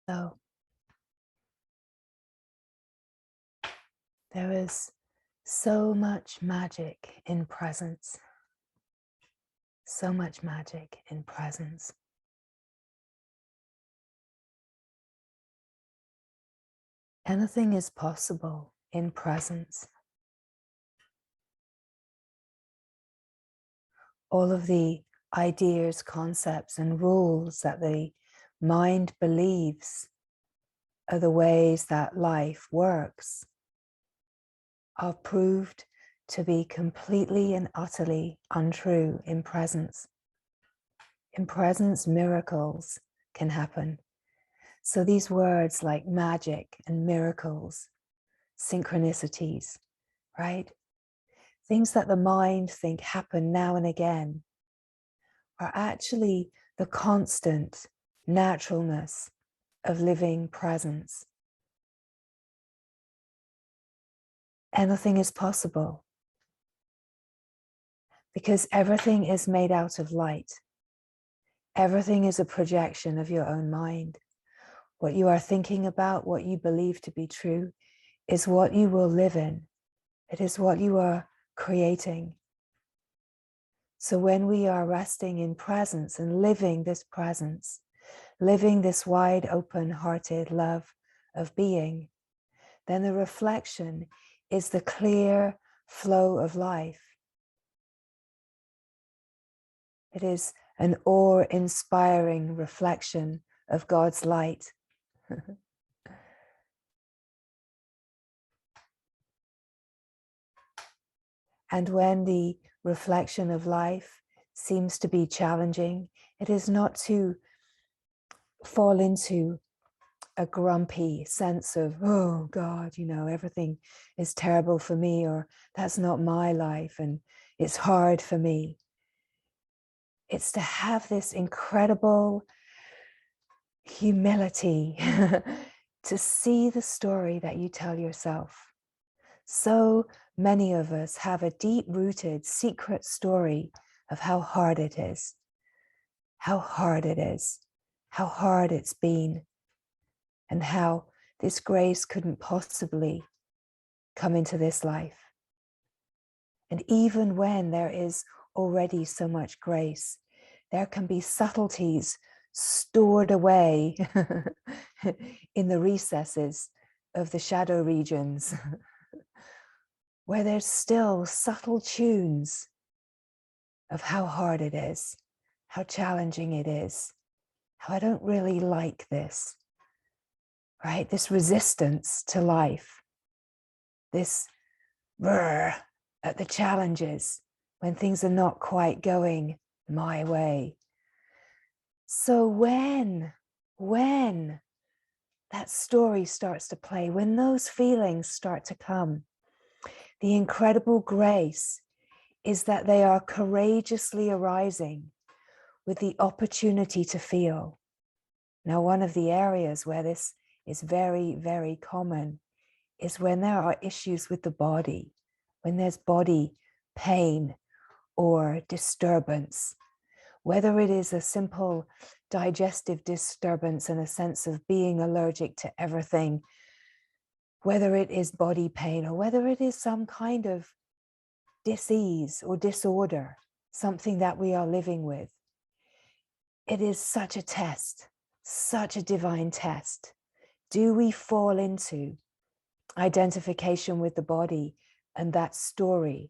So there is so much magic in presence. So much magic in presence. Anything is possible in presence. All of the ideas, concepts, and rules that the mind believes are the ways that life works are proved to be completely and utterly untrue in presence. In presence, miracles can happen. So these words like magic and miracles, synchronicities, right? Things that the mind think happen now and again are actually the constant naturalness of living presence. Anything is possible because everything is made out of light. Everything is a projection of your own mind. What you are thinking about, what you believe to be true, is what you will live in. It is what you are creating. So when we are resting in presence and living this presence, living this wide open-hearted love of being, then the reflection is the clear flow of life. It is an awe-inspiring reflection of God's light. And when the reflection of life seems to be challenging, it is not to fall into a grumpy sense of, oh God, you know, everything is terrible for me, or that's not my life and it's hard for me. It's to have this incredible humility to see the story that you tell yourself. So many of us have a deep-rooted secret story of how hard it is, how hard it is, how hard it's been, and how this grace couldn't possibly come into this life. And even when there is already so much grace, there can be subtleties stored away in the recesses of the shadow regions, where there's still subtle tunes of how hard it is, how challenging it is, how I don't really like this, right? This resistance to life, this brr at the challenges when things are not quite going my way. So when that story starts to play, when those feelings start to come, the incredible grace is that they are courageously arising with the opportunity to feel. Now, one of the areas where this is very, very common is when there are issues with the body, when there's body pain or disturbance, whether it is a simple digestive disturbance and a sense of being allergic to everything, whether it is body pain or whether it is some kind of dis-ease or disorder, something that we are living with. It is such a test, such a divine test. Do we fall into identification with the body and that story,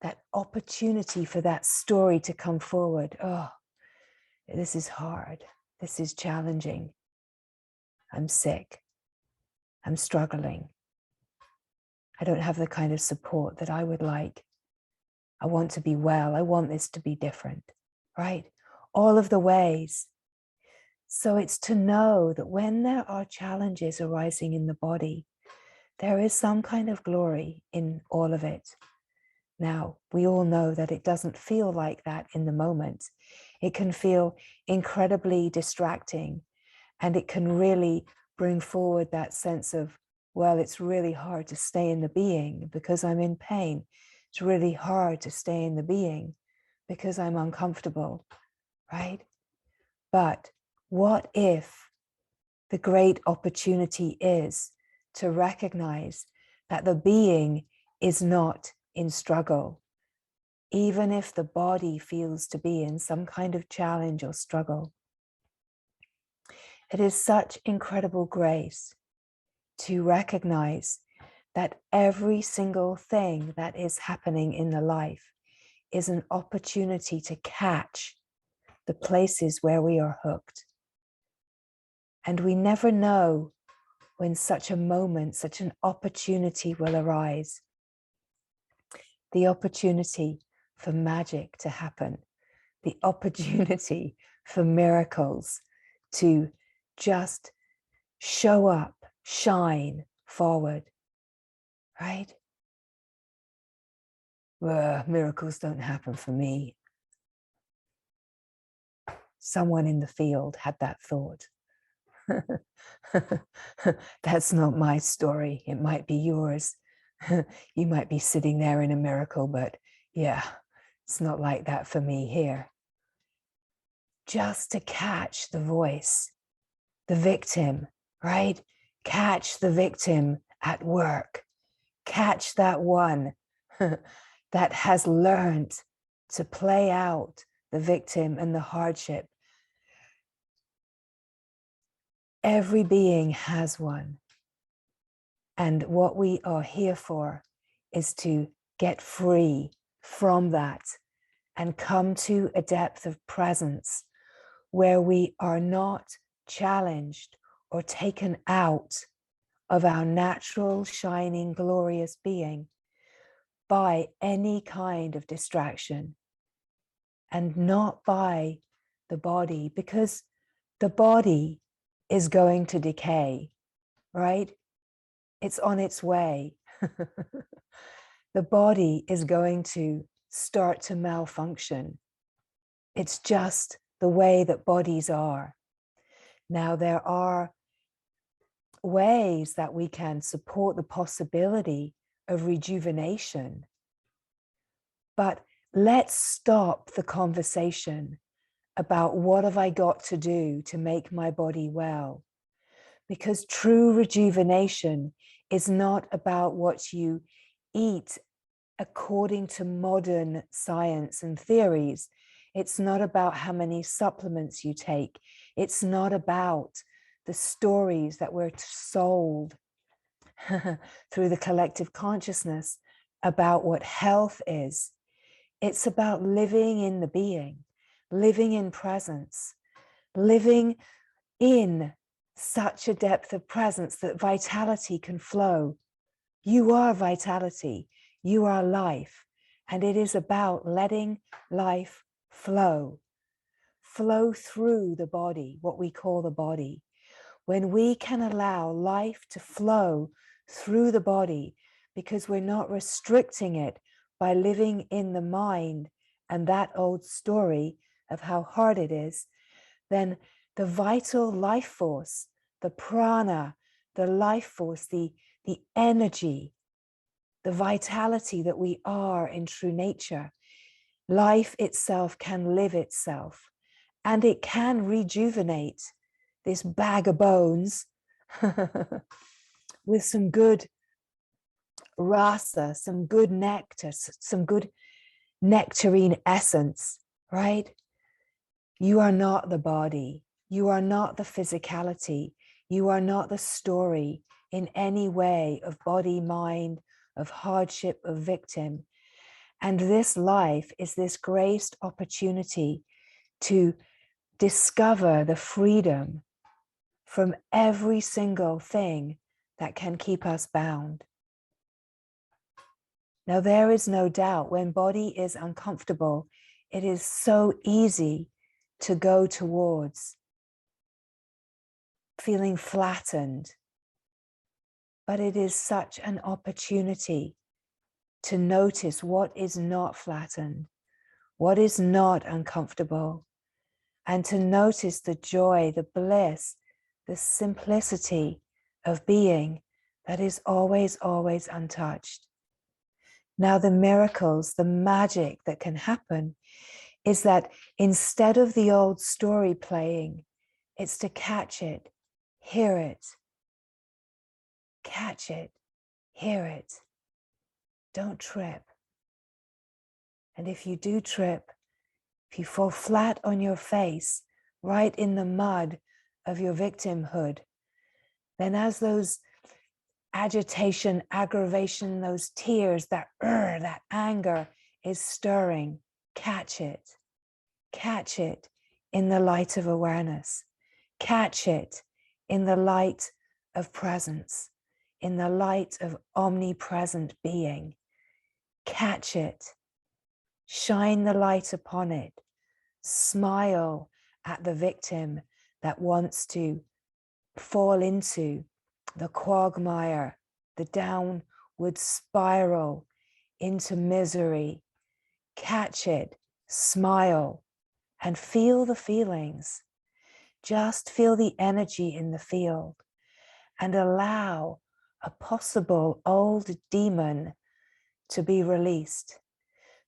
that opportunity for that story to come forward? Oh, this is hard. This is challenging. I'm sick. I'm struggling. I don't have the kind of support that I would like. I want to be well. I want this to be different, right? All of the ways. So it's to know that when there are challenges arising in the body, there is some kind of glory in all of it. Now, we all know that it doesn't feel like that in the moment. It can feel incredibly distracting, and it can really bring forward that sense of, well, it's really hard to stay in the being because I'm in pain. It's really hard to stay in the being because I'm uncomfortable, right? But what if the great opportunity is to recognize that the being is not in struggle, even if the body feels to be in some kind of challenge or struggle. It is such incredible grace to recognize that every single thing that is happening in the life is an opportunity to catch the places where we are hooked. And we never know when such a moment, such an opportunity will arise. The opportunity for magic to happen, the opportunity for miracles to just show up, shine forward, right? Miracles don't happen for me. Someone in the field had that thought. That's not my story. It might be yours. You might be sitting there in a miracle, but yeah, it's not like that for me here. Just to catch the voice, the victim, right? Catch the victim at work. Catch that one that has learned to play out the victim and the hardship. Every being has one. And what we are here for is to get free from that and come to a depth of presence where we are not challenged or taken out of our natural, shining, glorious being by any kind of distraction, and not by the body, because the body is going to decay, right? It's on its way. The body is going to start to malfunction. It's just the way that bodies are. Now, there are ways that we can support the possibility of rejuvenation, but let's stop the conversation about what have I got to do to make my body well, because true rejuvenation is not about what you eat according to modern science and theories. It's not about how many supplements you take. It's not about the stories that we're sold through the collective consciousness about what health is. It's about living in the being, living in presence, living in such a depth of presence that vitality can flow. You are vitality, you are life, and it is about letting life flow through the body, what we call the body. When we can allow life to flow through the body, because we're not restricting it by living in the mind and that old story of how hard it is, then the vital life force, the prana, the life force, the energy, the vitality that we are in true nature, life itself can live itself, and it can rejuvenate this bag of bones with some good rasa, some good nectar, some good nectarine essence, right? You are not the body. You are not the physicality. You are not the story in any way of body, mind, of hardship, of victim. And this life is this graced opportunity to discover the freedom from every single thing that can keep us bound. Now, there is no doubt when body is uncomfortable, it is so easy to go towards feeling flattened. But it is such an opportunity to notice what is not flattened, what is not uncomfortable, and to notice the joy, the bliss, the simplicity of being that is always, always untouched. Now, the miracles, the magic that can happen is that instead of the old story playing, it's to catch it, hear it, catch it, hear it. Don't trip. And if you do trip, if you fall flat on your face, right in the mud of your victimhood, then as those agitation, aggravation, those tears, that anger is stirring, catch it in the light of awareness, catch it in the light of presence, in the light of omnipresent being, catch it, shine the light upon it, smile at the victim that wants to fall into the quagmire, the downward spiral into misery. Catch it, smile, and feel the feelings. Just feel the energy in the field and allow a possible old demon to be released,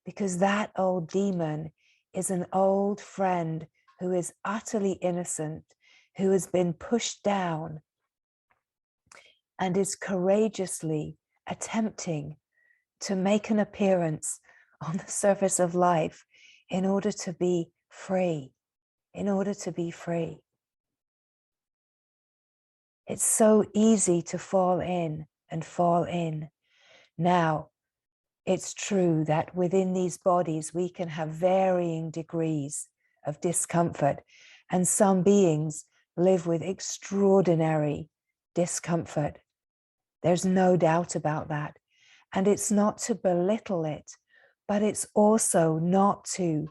because that old demon is an old friend who is utterly innocent, who has been pushed down and is courageously attempting to make an appearance on the surface of life in order to be free, in order to be free. It's so easy to fall in and fall in. Now, it's true that within these bodies, we can have varying degrees of discomfort, and some beings live with extraordinary discomfort. There's no doubt about that. And it's not to belittle it, but it's also not to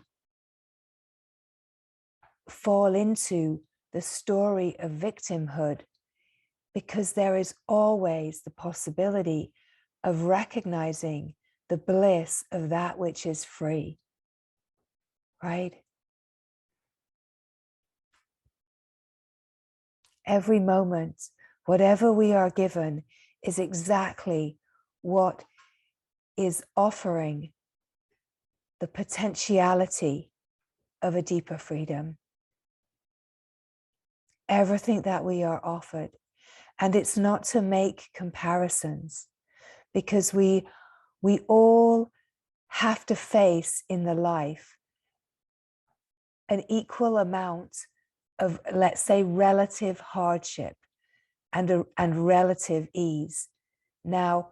fall into the story of victimhood, because there is always the possibility of recognizing the bliss of that which is free, right? Every moment, whatever we are given is exactly what is offering the potentiality of a deeper freedom. Everything that we are offered. And it's not to make comparisons, because we all have to face in the life an equal amount of, let's say, relative hardship and relative ease. Now,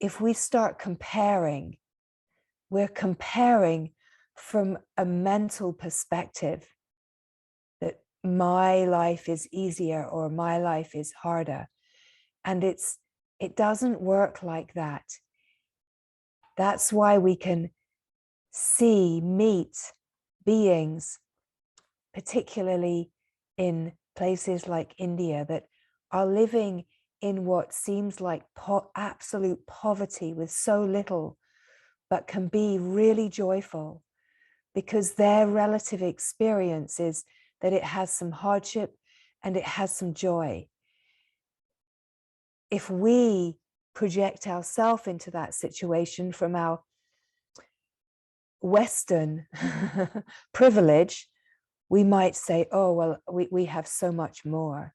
if we start comparing, we're comparing from a mental perspective, that my life is easier or my life is harder. And it doesn't work like that. That's why we can meet beings, particularly in places like India, that are living in what seems like absolute poverty with so little, but can be really joyful, because their relative experience is that it has some hardship and it has some joy. If we project ourselves into that situation from our Western privilege, we might say, oh, well, we have so much more.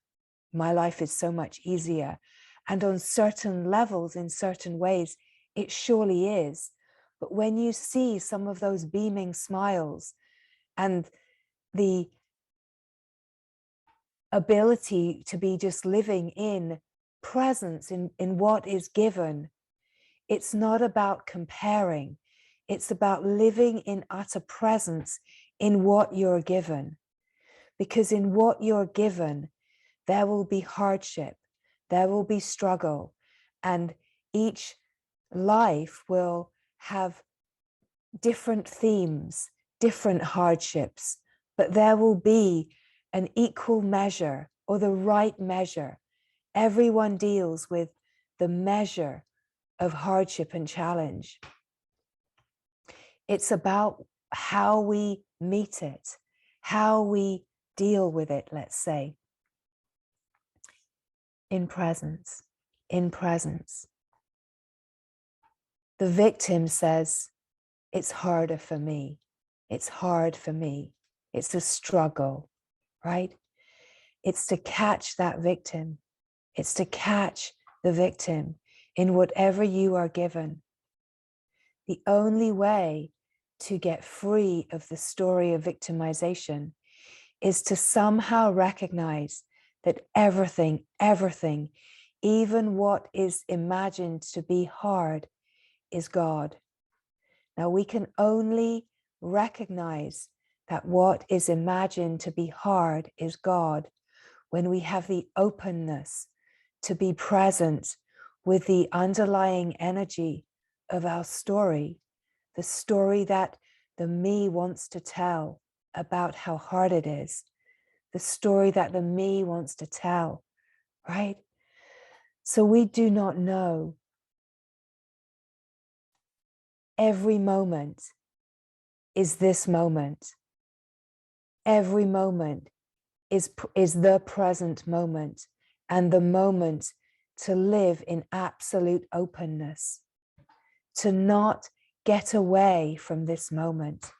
My life is so much easier. And on certain levels, in certain ways, it surely is. But when you see some of those beaming smiles and the ability to be just living in presence, in what is given, it's not about comparing. It's about living in utter presence in what you're given. Because in what you're given, there will be hardship, there will be struggle, and each life will have different themes, different hardships, but there will be an equal measure or the right measure. Everyone deals with the measure of hardship and challenge. It's about how we meet it, how we deal with it, let's say. In presence, in presence. The victim says, it's harder for me. It's hard for me. It's a struggle, right? It's to catch that victim. It's to catch the victim in whatever you are given. The only way to get free of the story of victimization is to somehow recognize that everything, even what is imagined to be hard, is God. Now we can only recognize that what is imagined to be hard is God when we have the openness to be present with the underlying energy of our story, the story that the me wants to tell about how hard it is, the story that the me wants to tell, right? So we do not know every moment is this moment. Every moment is the present moment, and the moment to live in absolute openness, to not get away from this moment,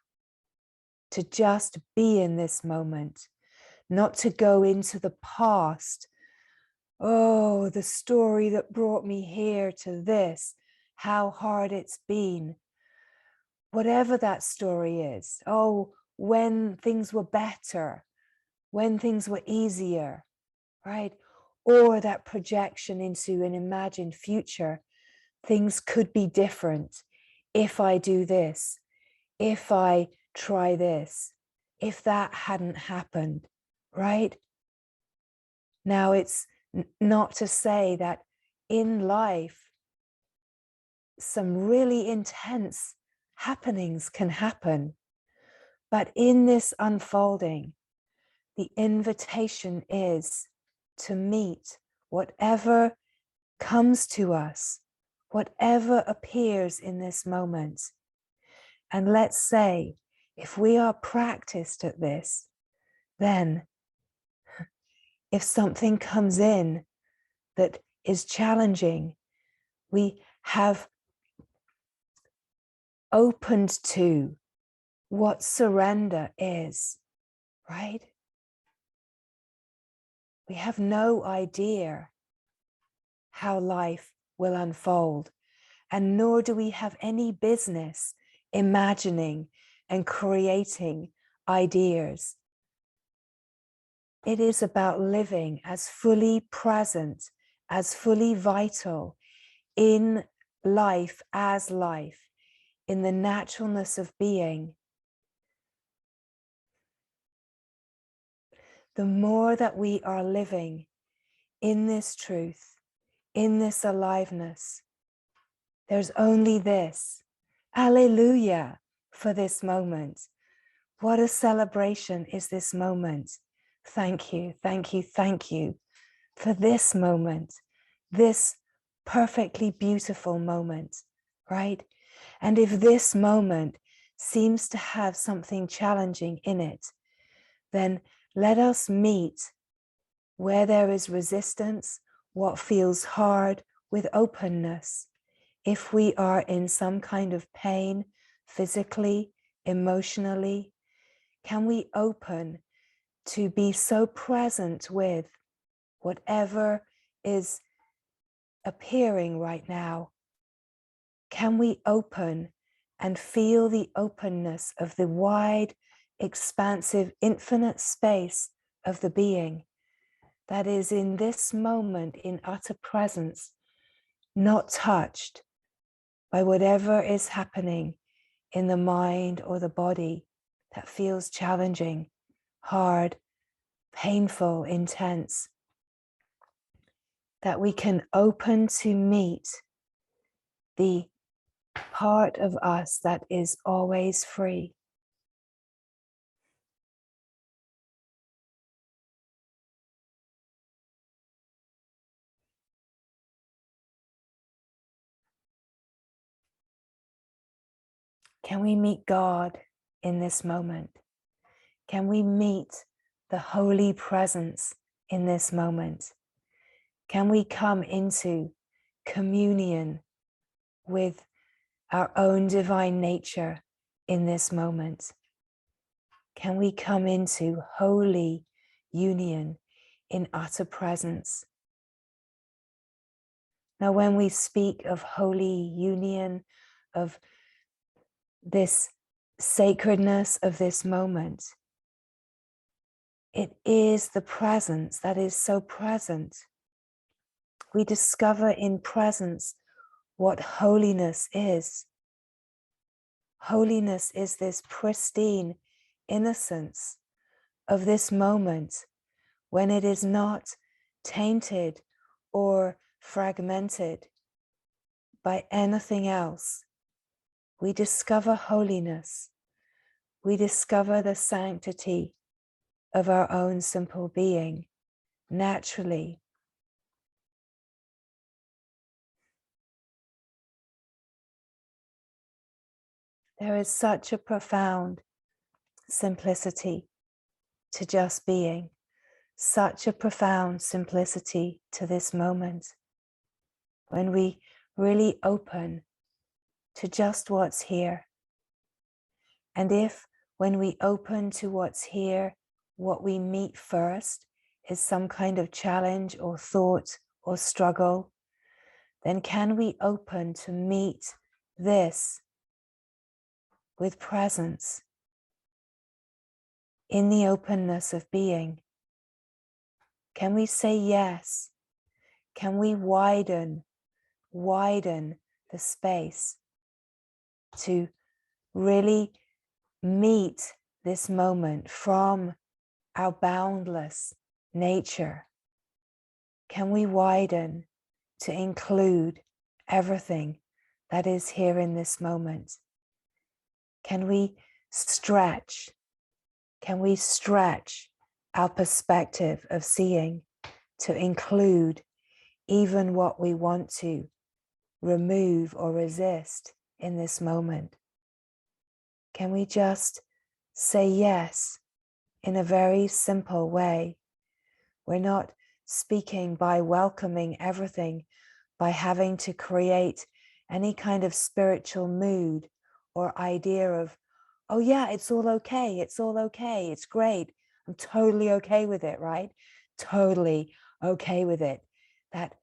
to just be in this moment, not to go into the past. Oh, the story that brought me here to this, how hard it's been. Whatever that story is. Oh, when things were better, when things were easier, right? Or that projection into an imagined future. Things could be different if I do this, if I try this, if that hadn't happened, right? Now, it's not to say that in life, some really intense happenings can happen, but in this unfolding, the invitation is to meet whatever comes to us, whatever appears in this moment. And let's say, if we are practiced at this, then if something comes in that is challenging, we have opened to what surrender is, right? We have no idea how life will unfold, and nor do we have any business imagining and creating ideas. It is about living as fully present, as fully vital in life as life, in the naturalness of being. The more that we are living in this truth, in this aliveness, there's only this. Alleluia for this moment. What a celebration is this moment. Thank you, thank you, thank you for this moment, this perfectly beautiful moment, right? And if this moment seems to have something challenging in it, then let us meet where there is resistance, what feels hard, with openness. If we are in some kind of pain, physically, emotionally, can we open to be so present with whatever is appearing right now? Can we open and feel the openness of the wide, expansive, infinite space of the being that is in this moment in utter presence, not touched by whatever is happening in the mind or the body that feels challenging, hard, painful, intense, that we can open to meet the part of us that is always free. Can we meet God in this moment? Can we meet the holy presence in this moment? Can we come into communion with our own divine nature in this moment? Can we come into holy union in utter presence. Now, when we speak of holy union, of this sacredness of this moment, it is the presence that is so present. We discover in presence what holiness is. Holiness is this pristine innocence of this moment when it is not tainted or fragmented by anything else. We discover holiness. We discover the sanctity of our own simple being naturally. There is such a profound simplicity to just being, such a profound simplicity to this moment. When we really open to just what's here. And if when we open to what's here, what we meet first is some kind of challenge or thought or struggle, then can we open to meet this with presence in the openness of being? Can we say yes? Can we widen the space to really meet this moment from our boundless nature? Can we widen to include everything that is here in this moment? Can we stretch? Can we stretch our perspective of seeing to include even what we want to remove or resist in this moment? Can we just say yes in a very simple way? We're not speaking by welcoming everything, by having to create any kind of spiritual mood or idea of, oh yeah, it's all okay, it's great, I'm totally okay with it, right? Totally okay with it. That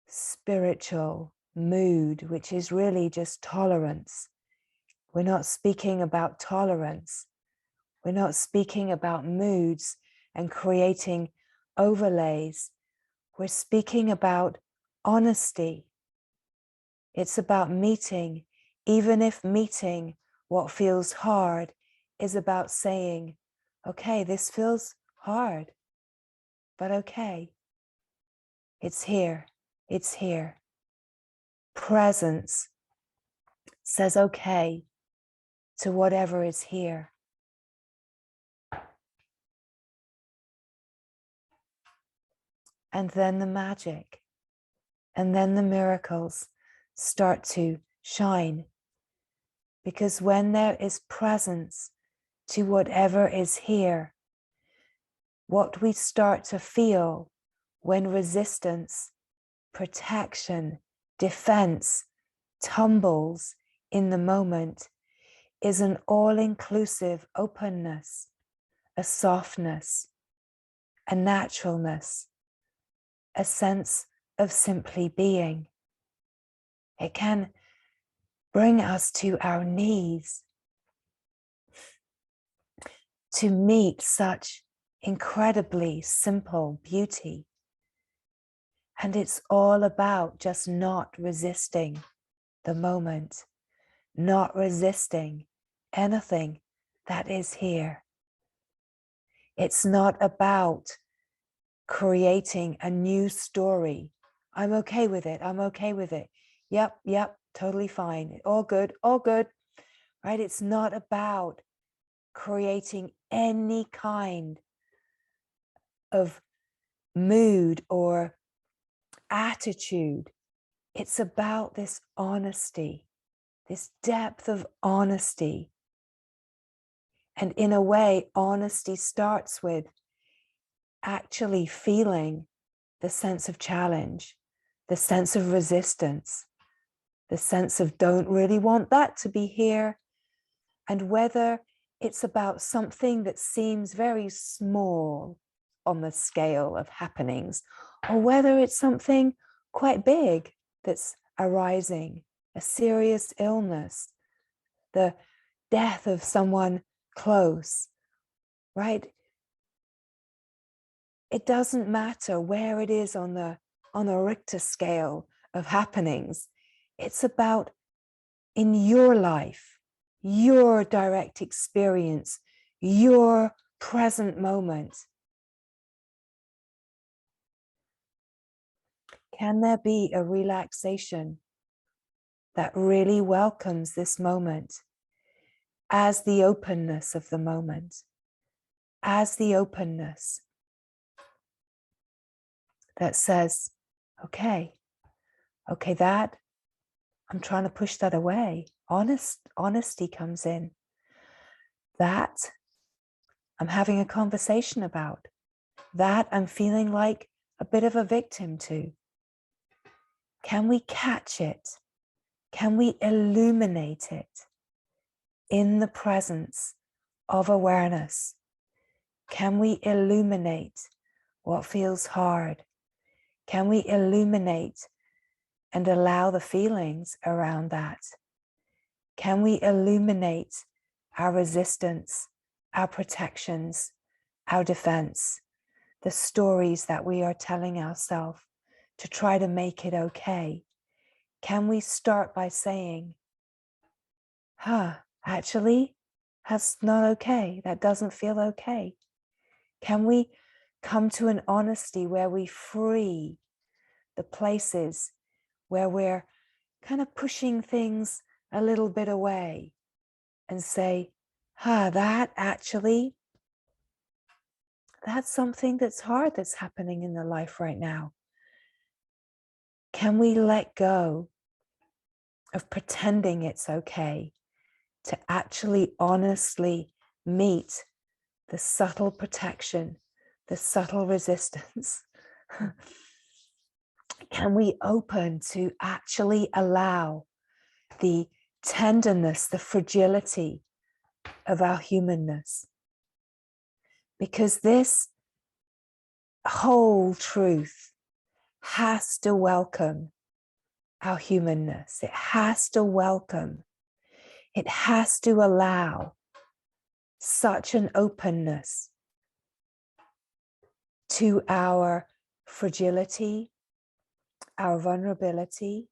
spiritual mood, which is really just tolerance. We're not speaking about tolerance. We're not speaking about moods and creating overlays. We're speaking about honesty. It's about meeting, even if meeting what feels hard is about saying, okay, this feels hard, but okay, it's here, it's here. Presence says okay to whatever is here. And then the magic, and then the miracles start to shine. Because when there is presence to whatever is here, what we start to feel when resistance, protection, defense tumbles in the moment is an all-inclusive openness, a softness, a naturalness, a sense of simply being. It can bring us to our knees to meet such incredibly simple beauty. And it's all about just not resisting the moment, not resisting anything that is here. It's not about creating a new story. I'm okay with it. I'm okay with it. Yep, totally fine. All good, right? It's not about creating any kind of mood or attitude. It's about this honesty, this depth of honesty. And in a way, honesty starts with actually feeling the sense of challenge, the sense of resistance, the sense of don't really want that to be here. And whether it's about something that seems very small on the scale of happenings, or whether it's something quite big that's arising, a serious illness, the death of someone close, right? It doesn't matter where it is on the Richter scale of happenings. It's about in your life, your direct experience, your present moment. Can there be a relaxation that really welcomes this moment as the openness of the moment, as the openness that says, okay, that I'm trying to push that away. Honesty comes in. That I'm having a conversation about. That I'm feeling like a bit of a victim to. Can we catch it? Can we illuminate it in the presence of awareness? Can we illuminate what feels hard? Can we illuminate and allow the feelings around that? Can we illuminate our resistance, our protections, our defense, the stories that we are telling ourselves to try to make it okay? Can we start by saying, actually, that's not okay. That doesn't feel okay. Can we come to an honesty where we free the places where we're kind of pushing things a little bit away and say, that's something that's hard that's happening in the life right now. Can we let go of pretending it's okay to actually honestly meet the subtle protection, the subtle resistance? Can we open to actually allow the tenderness, the fragility of our humanness? Because this whole truth has to welcome our humanness. It has to welcome, it has to allow such an openness to our fragility, our vulnerability,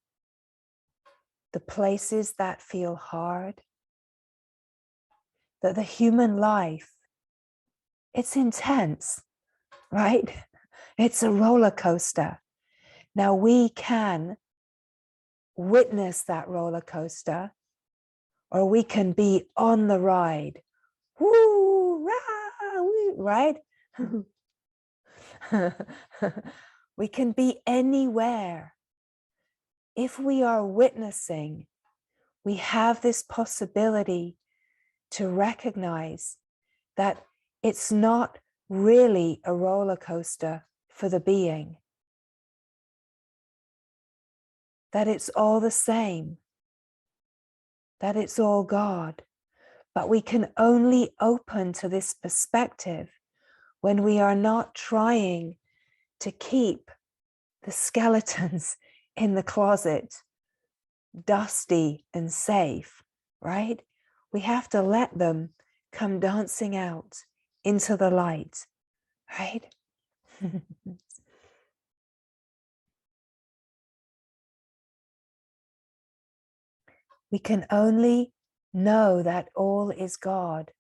the places that feel hard, that the human life, it's intense, right? It's a roller coaster. Now we can witness that roller coaster, or we can be on the ride. Woo, rah, woo, right? We can be anywhere. If we are witnessing, we have this possibility to recognize that it's not really a roller coaster for the being, that it's all the same, that it's all God. But we can only open to this perspective when we are not trying to keep the skeletons in the closet dusty and safe, right? We have to let them come dancing out into the light, right? We can only know that all is God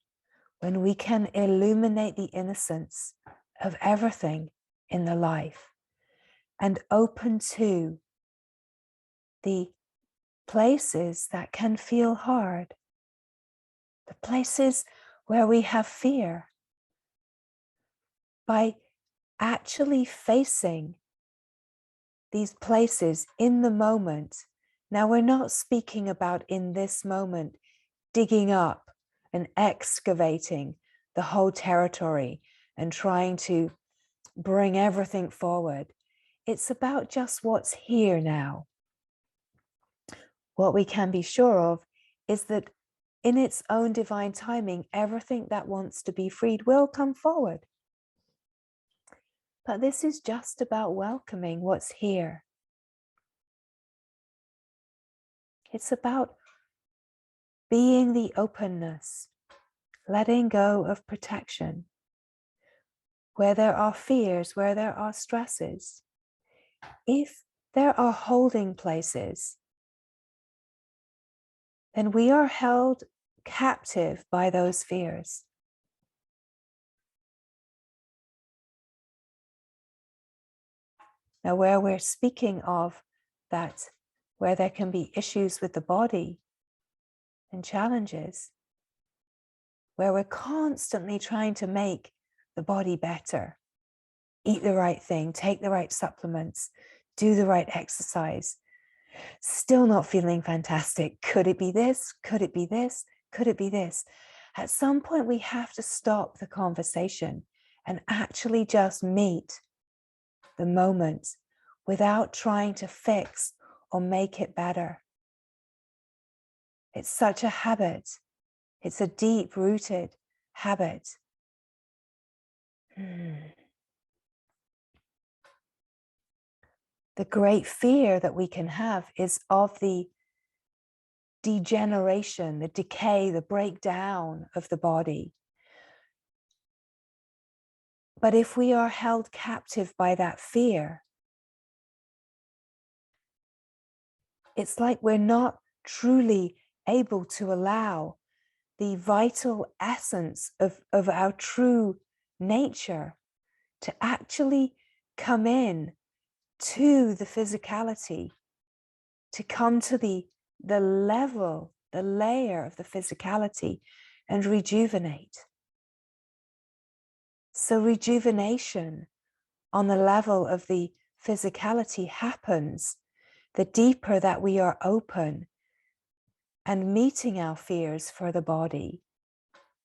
when we can illuminate the innocence of everything in the life and open to the places that can feel hard, the places where we have fear. By actually facing these places in the moment. Now, we're not speaking about in this moment digging up and excavating the whole territory and trying to bring everything forward. It's about just what's here now. What we can be sure of is that in its own divine timing, everything that wants to be freed will come forward. But this is just about welcoming what's here. It's about being the openness, letting go of protection. Where there are fears, where there are stresses, if there are holding places, then we are held captive by those fears. Now, where we're speaking of that, where there can be issues with the body and challenges, where we're constantly trying to make the body better, eat the right thing, take the right supplements, do the right exercise, still not feeling fantastic. Could it be this? Could it be this? Could it be this? At some point, we have to stop the conversation and actually just meet the moment without trying to fix or make it better. It's such a habit. It's a deep-rooted habit. The great fear that we can have is of the degeneration, the decay, the breakdown of the body. But if we are held captive by that fear, it's like we're not truly able to allow the vital essence of our true nature to actually come in to the physicality, to come to the level, the layer of the physicality and rejuvenate. So rejuvenation on the level of the physicality happens the deeper that we are open and meeting our fears for the body.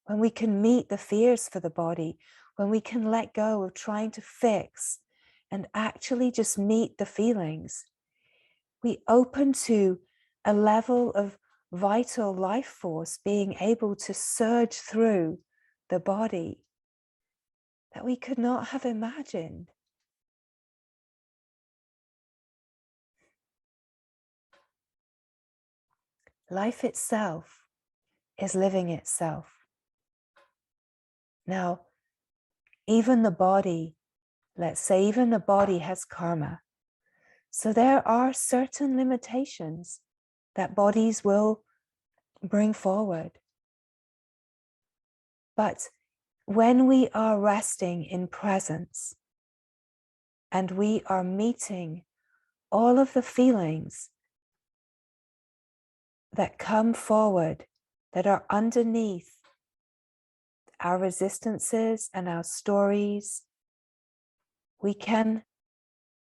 When we can meet the fears for the body, when we can let go of trying to fix and actually just meet the feelings, we open to a level of vital life force being able to surge through the body that we could not have imagined. Life itself is living itself. Now, even the body, let's say even the body has karma. So there are certain limitations that bodies will bring forward. But when we are resting in presence and we are meeting all of the feelings that come forward, that are underneath our resistances and our stories, we can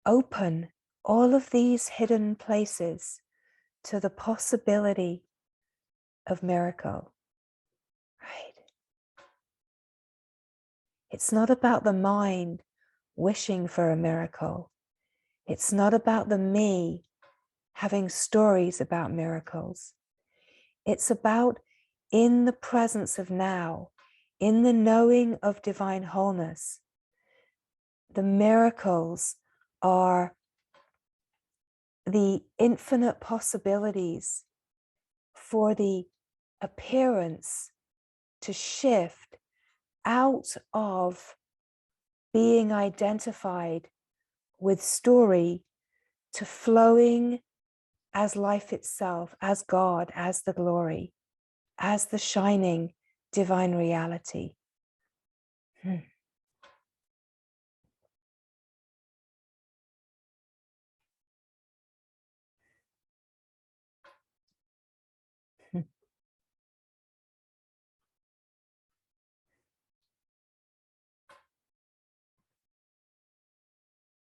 open all of these hidden places to the possibility of miracle, right? It's not about the mind wishing for a miracle. It's not about the me having stories about miracles. It's about in the presence of now, in the knowing of divine wholeness, the miracles are the infinite possibilities for the appearance to shift out of being identified with story to flowing as life itself, as God, as the glory, as the shining divine reality.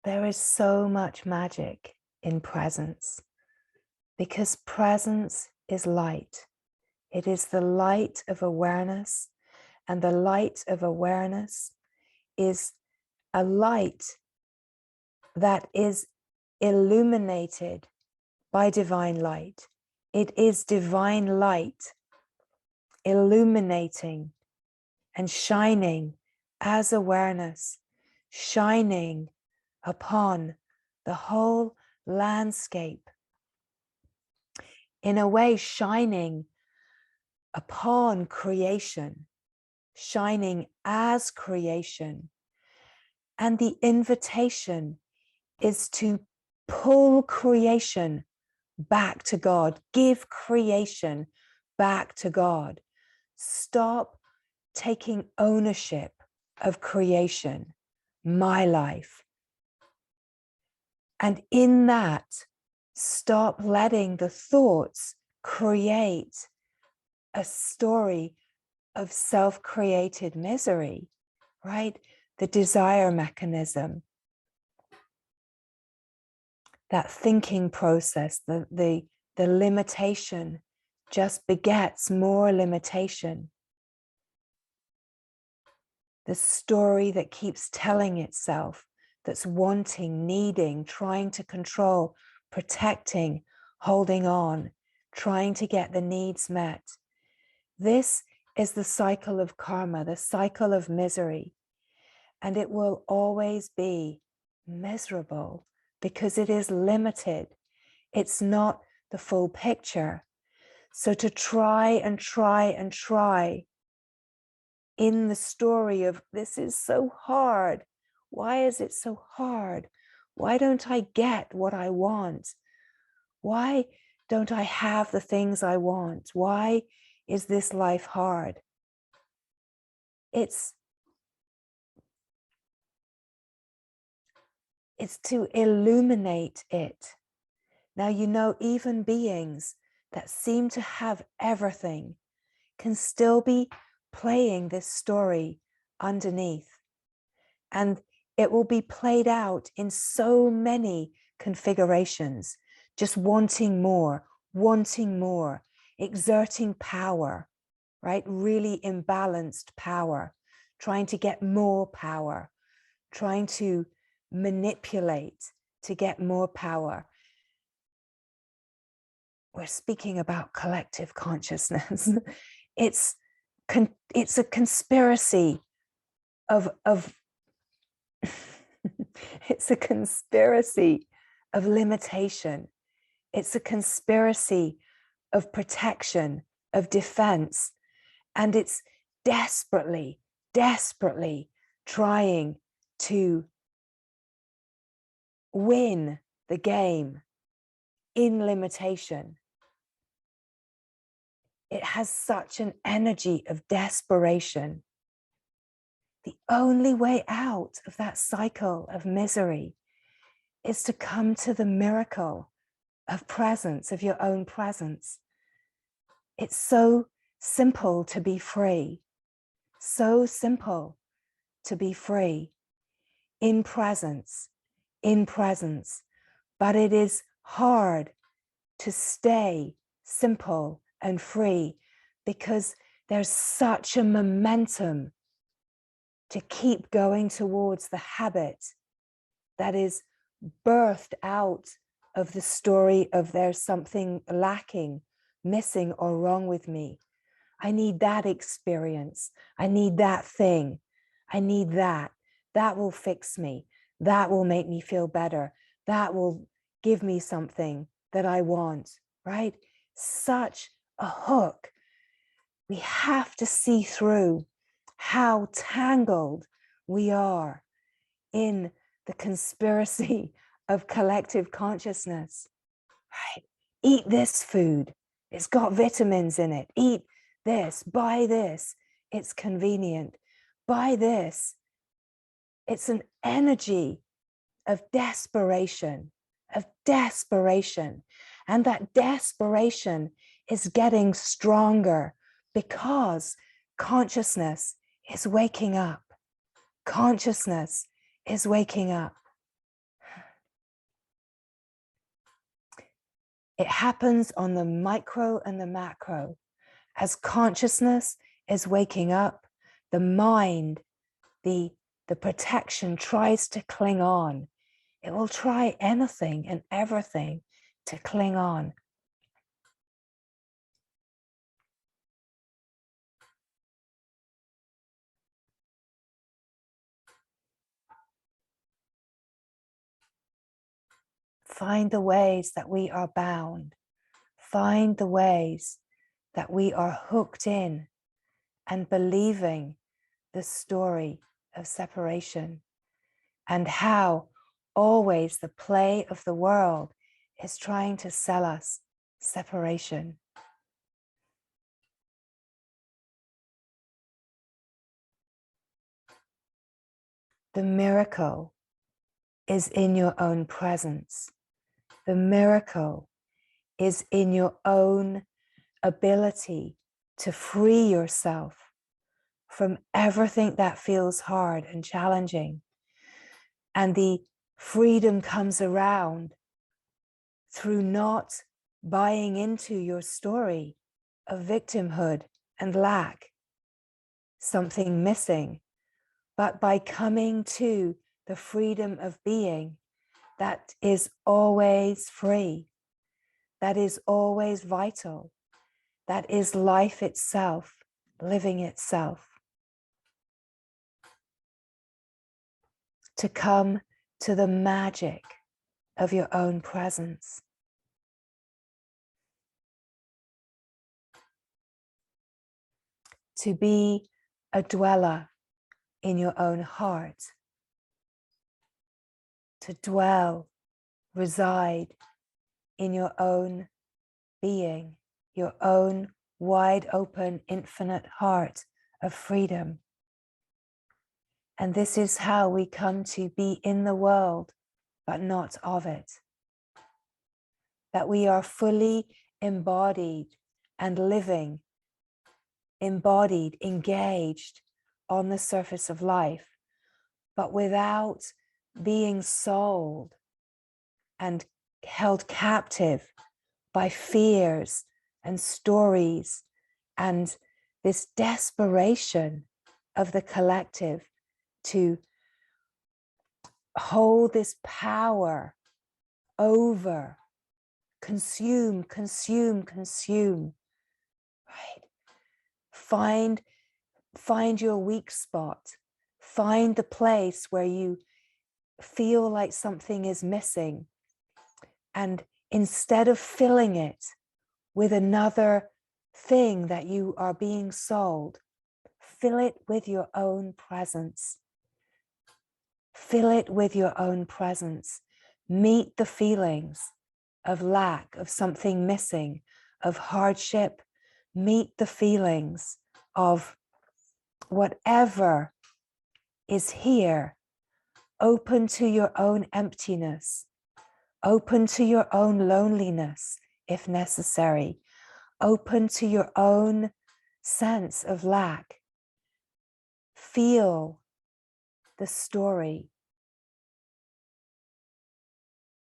There is so much magic in presence, because presence is light. It is the light of awareness, and the light of awareness is a light that is illuminated by divine light. It is divine light illuminating and shining as awareness shining upon the whole landscape. In a way, shining upon creation, shining as creation. And the invitation is to pull creation back to God, give creation back to God. Stop taking ownership of creation, my life. And in that, stop letting the thoughts create a story of self-created misery, right? The desire mechanism, that thinking process, the limitation just begets more limitation. The story that keeps telling itself, that's wanting, needing, trying to control, protecting, holding on, trying to get the needs met. This is the cycle of karma, the cycle of misery. And it will always be miserable because it is limited. It's not the full picture. So to try and try and try in the story of this is so hard. Why is it so hard? Why don't I get what I want? Why don't I have the things I want? Why is this life hard? It's to illuminate it. Now, you know, even beings that seem to have everything can still be playing this story underneath. And it will be played out in so many configurations, just wanting more, exerting power, right? Really imbalanced power, trying to get more power, trying to manipulate to get more power. We're speaking about collective consciousness. It's a conspiracy of it's a conspiracy of limitation. It's a conspiracy of protection, of defense, and it's desperately, desperately trying to win the game in limitation. It has such an energy of desperation. The only way out of that cycle of misery is to come to the miracle of presence, of your own presence. It's so simple to be free, so simple to be free in presence, but it is hard to stay simple and free because there's such a momentum to keep going towards the habit that is birthed out of the story of there's something lacking, missing, or wrong with me. I need that experience. I need that thing. I need that. That will fix me. That will make me feel better. That will give me something that I want, right? Such a hook. We have to see through how tangled we are in the conspiracy of collective consciousness, right? Eat this food. It's got vitamins in it. Eat this, buy this. It's convenient. Buy this. It's an energy of desperation, And that desperation is getting stronger because consciousness is waking up. Consciousness is waking up. It happens on the micro and the macro. As consciousness is waking up, the mind, the protection tries to cling on. It will try anything and everything to cling on. find the ways that we are bound, find the ways that we are hooked in and believing the story of separation, and how always the play of the world is trying to sell us separation. The miracle is in your own presence. The miracle is in your own ability to free yourself from everything that feels hard and challenging. And the freedom comes around through not buying into your story of victimhood and lack, something missing, but by coming to the freedom of being that is always free, that is always vital, that is life itself, living itself. To come to the magic of your own presence. To be a dweller in your own heart. To dwell, reside in your own being, your own wide open, infinite heart of freedom. And this is how we come to be in the world, but not of it. That we are fully embodied and living, embodied, engaged on the surface of life, but without being sold and held captive by fears and stories and this desperation of the collective to hold this power over, consume, right? Find your weak spot. Find the place where you feel like something is missing. And instead of filling it with another thing that you are being sold, fill it with your own presence. Fill it with your own presence. Meet the feelings of lack, of something missing, of hardship. Meet the feelings of whatever is here. Open to your own emptiness. Open to your own loneliness, if necessary. Open to your own sense of lack. Feel the story.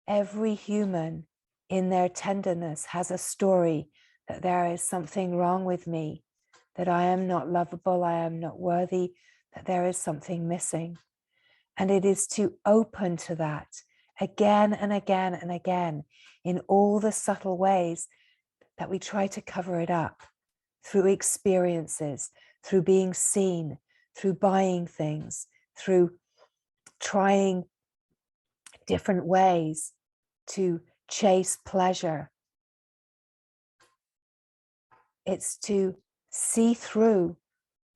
Every human in their tenderness has a story that there is something wrong with me, that I am not lovable, I am not worthy, that there is something missing. And it is to open to that again and again and again in all the subtle ways that we try to cover it up through experiences, through being seen, through buying things, through trying different ways to chase pleasure. It's to see through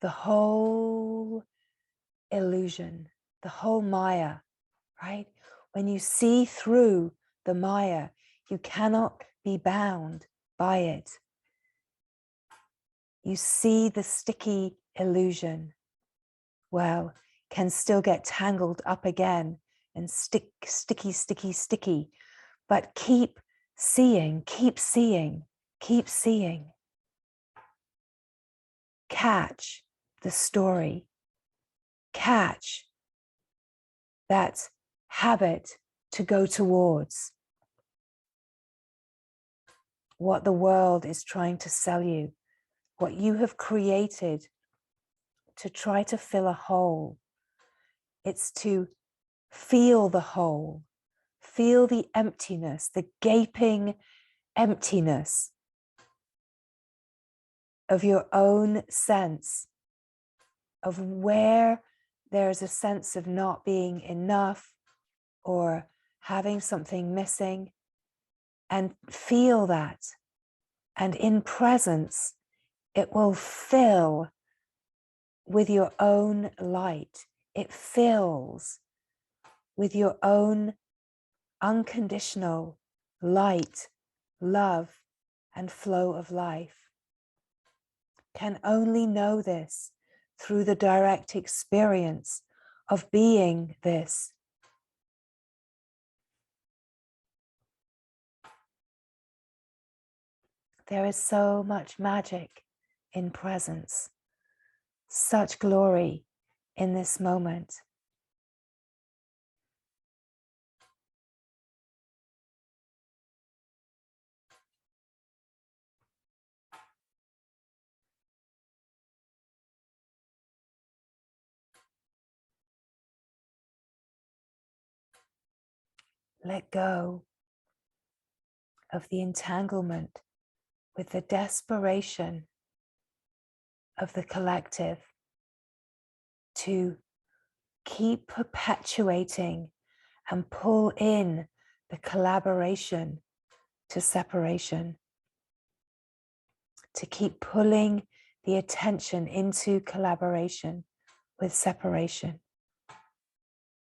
the whole illusion, the whole Maya, right? When you see through the Maya, you cannot be bound by it. You see the sticky illusion, well, can still get tangled up again and sticky. But keep seeing. Catch the story. Catch that habit to go towards what the world is trying to sell you, what you have created to try to fill a hole. It's to feel the hole, feel the emptiness, the gaping emptiness of your own sense of where there's a sense of not being enough or having something missing, and feel that. And in presence, it will fill with your own light. It fills with your own unconditional light, love, and flow of life. Can only know this through the direct experience of being this. There is so much magic in presence, such glory in this moment. Let go of the entanglement with the desperation of the collective to keep perpetuating and pull in the collaboration to separation, to keep pulling the attention into collaboration with separation,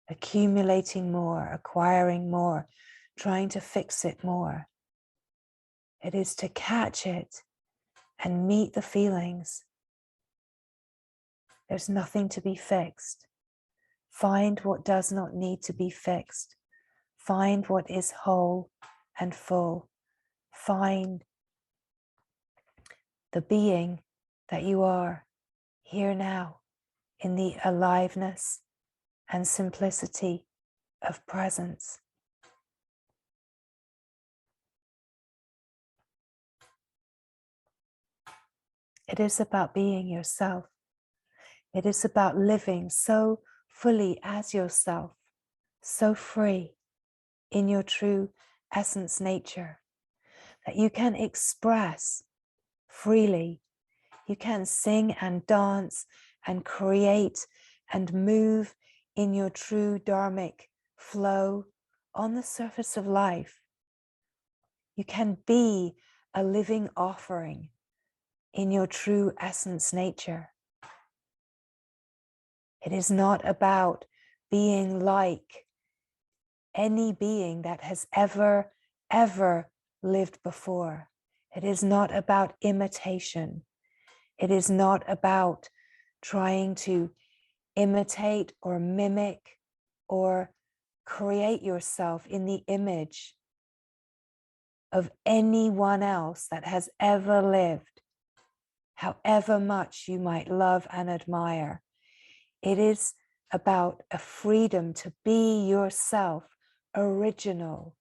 accumulating more, acquiring more, trying to fix it more. It is to catch it and meet the feelings. There's nothing to be fixed. Find what does not need to be fixed. Find what is whole and full. Find the being that you are here now in the aliveness and simplicity of presence. It is about being yourself. It is about living so fully as yourself, so free in your true essence nature that you can express freely. You can sing and dance and create and move in your true dharmic flow on the surface of life. You can be a living offering in your true essence nature. It is not about being like any being that has ever lived before. It is not about imitation. It is not about trying to imitate or mimic or create yourself in the image of anyone else that has ever lived, however much you might love and admire. It is about a freedom to be yourself, original,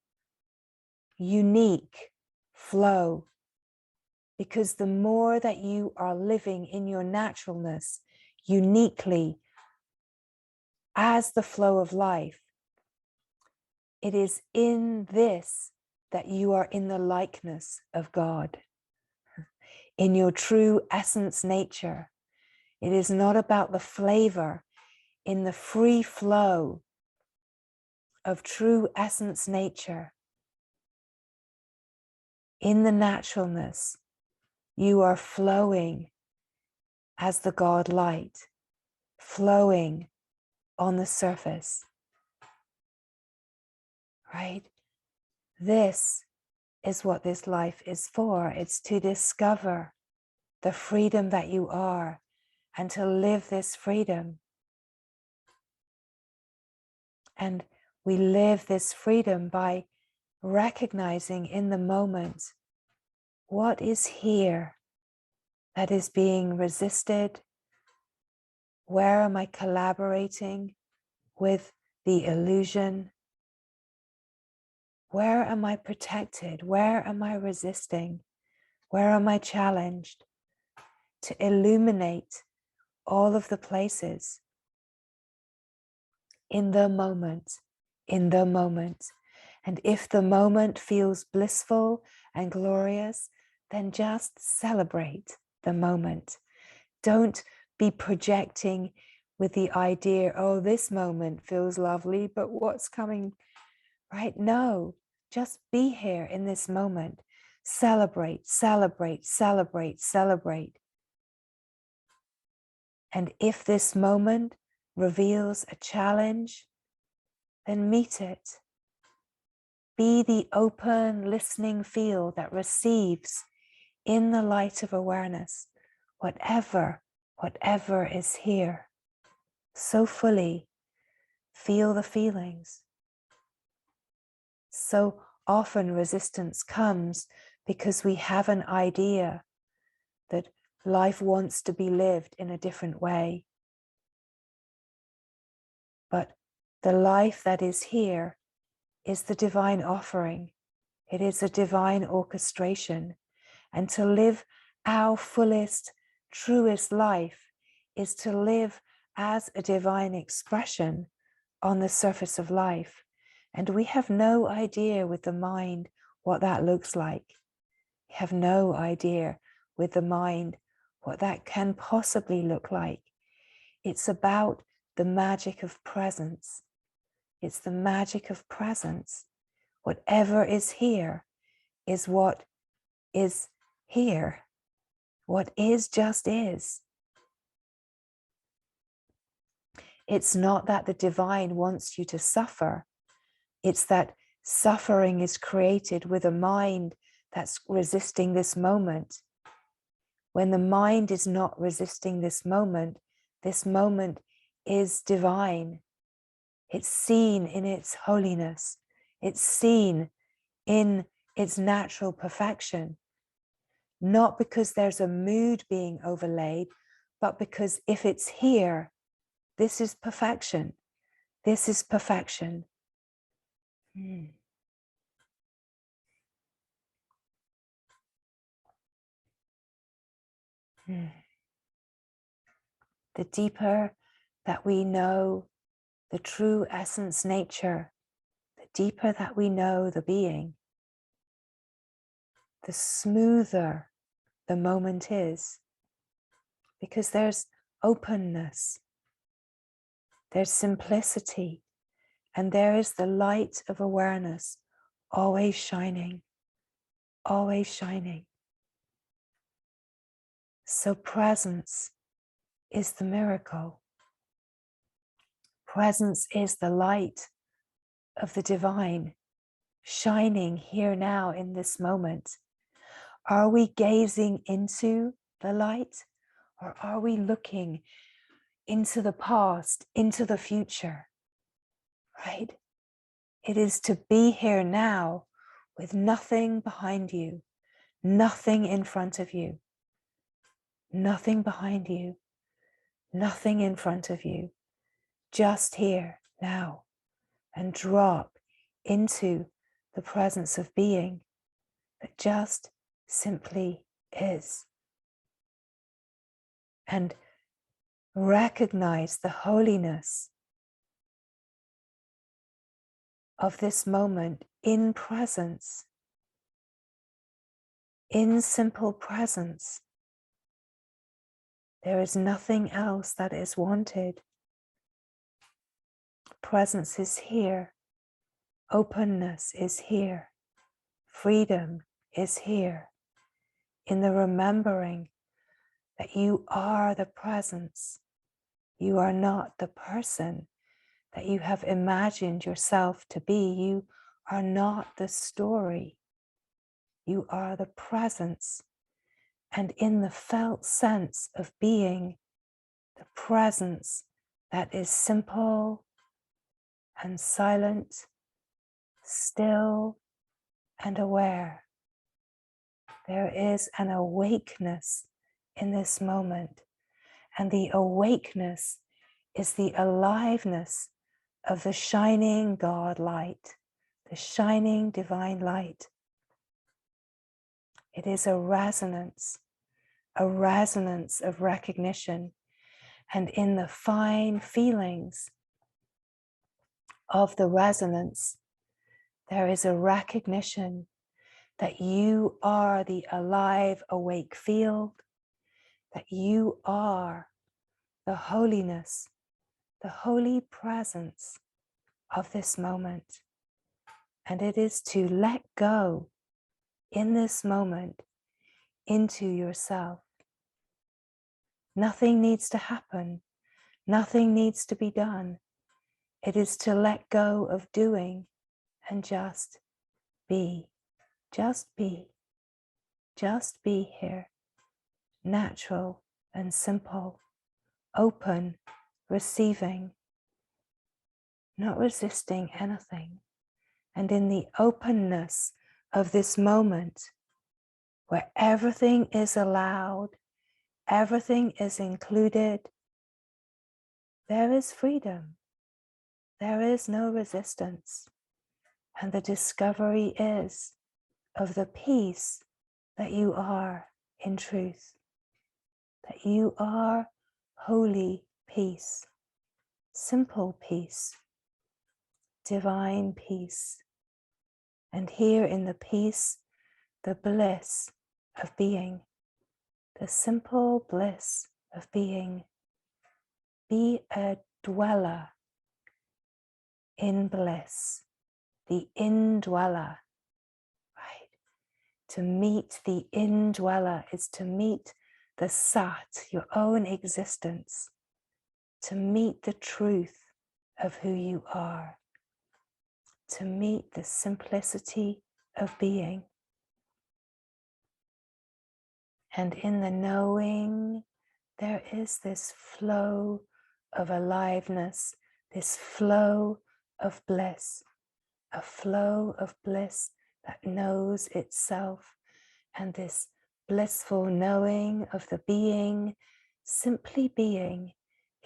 unique flow. Because the more that you are living in your naturalness, uniquely, as the flow of life, it is in this that you are in the likeness of God, in your true essence nature. It is not about the flavor. In the free flow of true essence nature, in the naturalness, you are flowing as the God light, flowing on the surface, right? This is what this life is for. It's to discover the freedom that you are and to live this freedom. And we live this freedom by recognizing in the moment what is here that is being resisted. Where am I collaborating with the illusion? Where am I protected? Where am I resisting? Where am I challenged? To illuminate all of the places in the moment, in the moment. And if the moment feels blissful and glorious, then just celebrate the moment. Don't be projecting with the idea, oh, this moment feels lovely, but what's coming, right? No, just be here in this moment. Celebrate, celebrate, celebrate, celebrate. And if this moment reveals a challenge, then meet it. Be the open, listening field that receives in the light of awareness whatever is here. So fully feel the feelings. So often resistance comes because we have an idea that life wants to be lived in a different way. But the life that is here is the divine offering. It is a divine orchestration. And to live our fullest, truest life is to live as a divine expression on the surface of life. And we have no idea with the mind what that looks like. We have no idea with the mind what that can possibly look like. It's about the magic of presence. It's the magic of presence. Whatever is here is what is here. What is just is. It's not that the divine wants you to suffer. It's that suffering is created with a mind that's resisting this moment. When the mind is not resisting this moment is divine. It's seen in its holiness. It's seen in its natural perfection. Not because there's a mood being overlaid, but because if it's here, this is perfection. This is perfection. The deeper that we know the true essence nature, the deeper that we know the being, the smoother the moment is, because there's openness, there's simplicity, and there is the light of awareness always shining, always shining. So presence is the miracle. Presence is the light of the divine shining here now in this moment. Are we gazing into the light, or are we looking into the past, into the future? Right? It is to be here now with nothing behind you, nothing in front of you, nothing behind you, nothing in front of you, just here now, and drop into the presence of being that just simply is. And recognize the holiness of this moment in presence, in simple presence. There is nothing else that is wanted. Presence is here. Openness is here. Freedom is here. In the remembering that you are the presence. You are not the person that you have imagined yourself to be. You are not the story. You are the presence. And in the felt sense of being, the presence that is simple and silent, still and aware. There is an awakeness in this moment. And the awakeness is the aliveness of the shining God light, the shining divine light. It is a resonance of recognition. And in the fine feelings of the resonance, there is a recognition that you are the alive, awake field, that you are the holiness, the holy presence of this moment. And it is to let go in this moment into yourself. Nothing needs to happen. Nothing needs to be done. It is to let go of doing and just be. Just be. Just be here. Natural and simple. Open. Receiving. Not resisting anything. And in the openness of this moment, where everything is allowed, everything is included, there is freedom. There is no resistance. And the discovery is of the peace that you are in truth, that you are holy peace, simple peace, divine peace. And here in the peace, the bliss of being, the simple bliss of being, be a dweller in bliss, the indweller, right? To meet the indweller is to meet the Sat, your own existence, to meet the truth of who you are, to meet the simplicity of being. And in the knowing, there is this flow of aliveness, this flow of bliss, a flow of bliss that knows itself, and this blissful knowing of the being, simply being,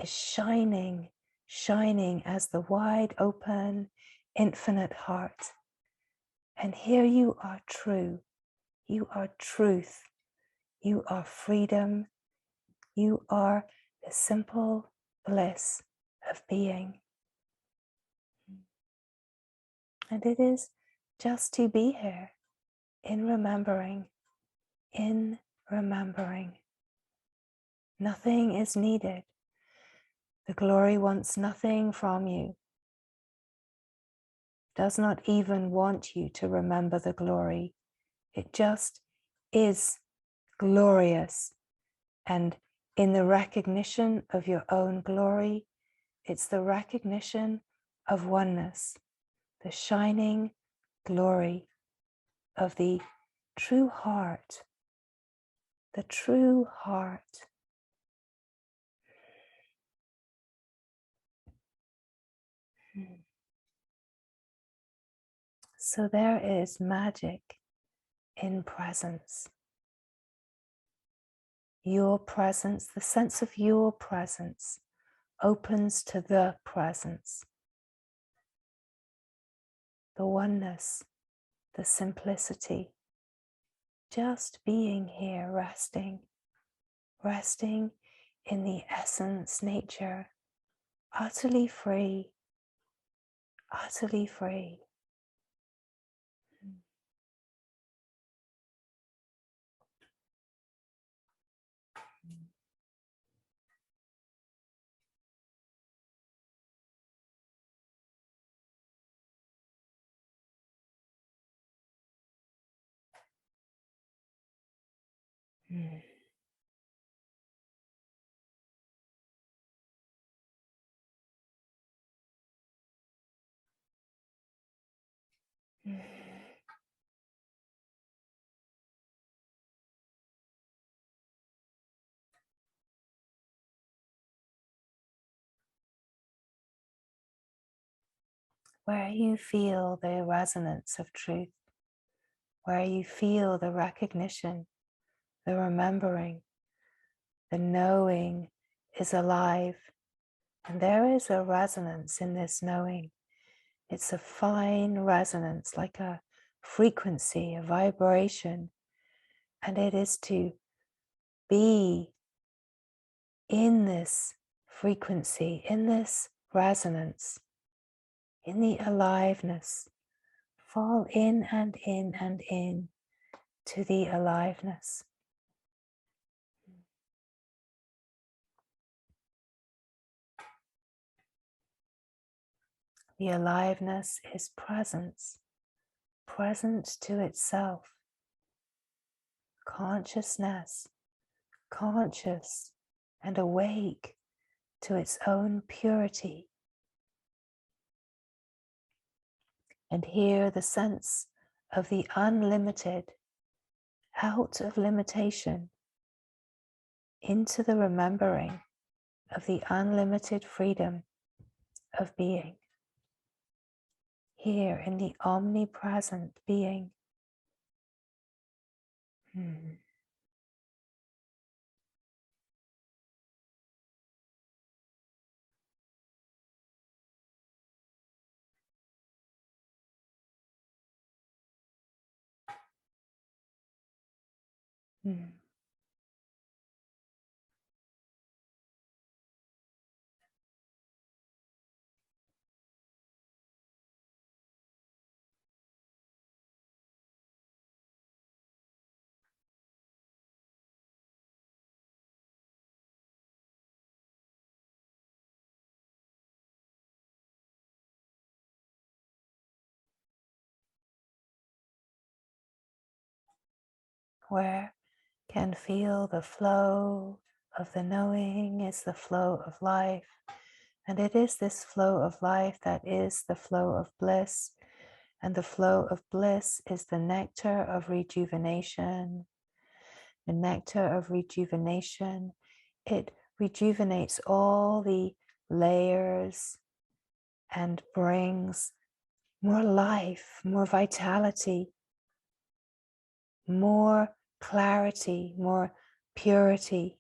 is shining, shining as the wide open, infinite heart. And here you are true, you are truth, you are freedom, you are the simple bliss of being. And it is just to be here in remembering, in remembering. Nothing is needed. The glory wants nothing from you. Does not even want you to remember the glory. It just is glorious. And in the recognition of your own glory, it's the recognition of oneness, the shining glory of the true heart, the true heart. So there is magic in presence. Your presence, the sense of your presence, opens to the presence, the oneness, the simplicity. Just being here, resting, resting in the essence, nature, utterly free, utterly free. Mm. Mm. Where you feel the resonance of truth, where you feel the recognition, the remembering, the knowing is alive. And there is a resonance in this knowing. It's a fine resonance, like a frequency, a vibration. And it is to be in this frequency, in this resonance, in the aliveness. Fall in and in and in to the aliveness. The aliveness is presence. present to itself, consciousness, conscious and awake to its own purity. And here the sense of the unlimited, out of limitation, into the remembering of the unlimited freedom of being. Here in the omnipresent being. Where can feel the flow of the knowing is the flow of life. And it is this flow of life that is the flow of bliss. And the flow of bliss is the nectar of rejuvenation. The nectar of rejuvenation, it rejuvenates all the layers and brings more life, more vitality, more clarity, more purity.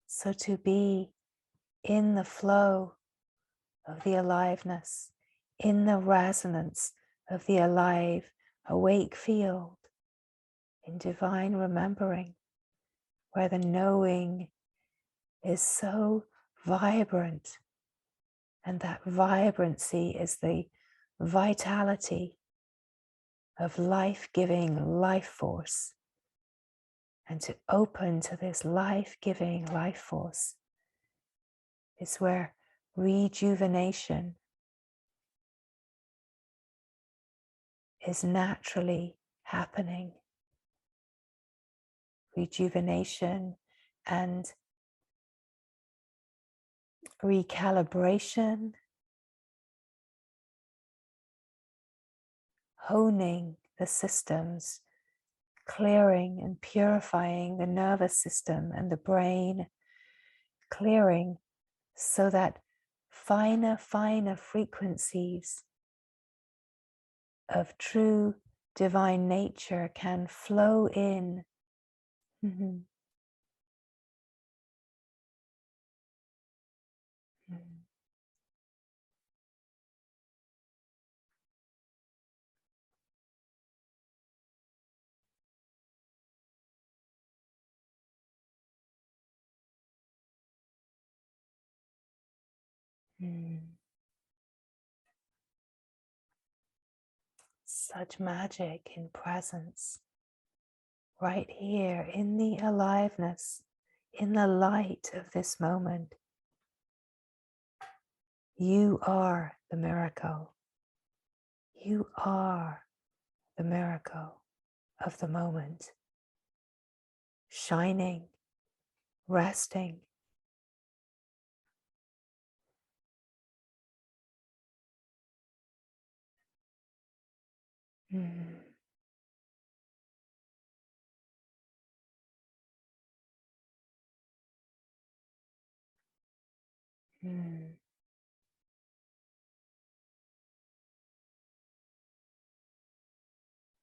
So to be in the flow of the aliveness, in the resonance of the alive, awake field, in divine remembering, where the knowing is so vibrant, and that vibrancy is the vitality of life-giving life force. And to open to this life-giving life force is where rejuvenation is naturally happening. Rejuvenation and recalibration, honing the systems, clearing and purifying the nervous system and the brain, clearing so that finer frequencies of true divine nature can flow in. Such magic in presence, right here in the aliveness, in the light of this moment. You are the miracle. You are the miracle of the moment, shining, resting.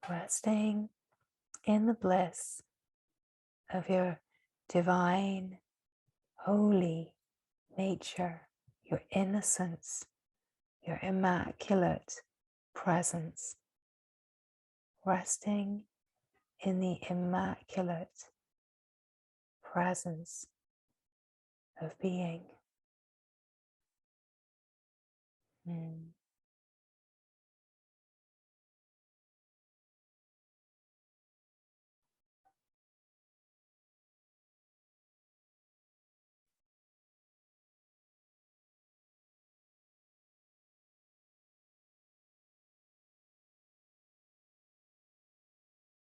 Resting in the bliss of your divine, holy nature, your innocence, your immaculate presence. Resting in the immaculate presence of being.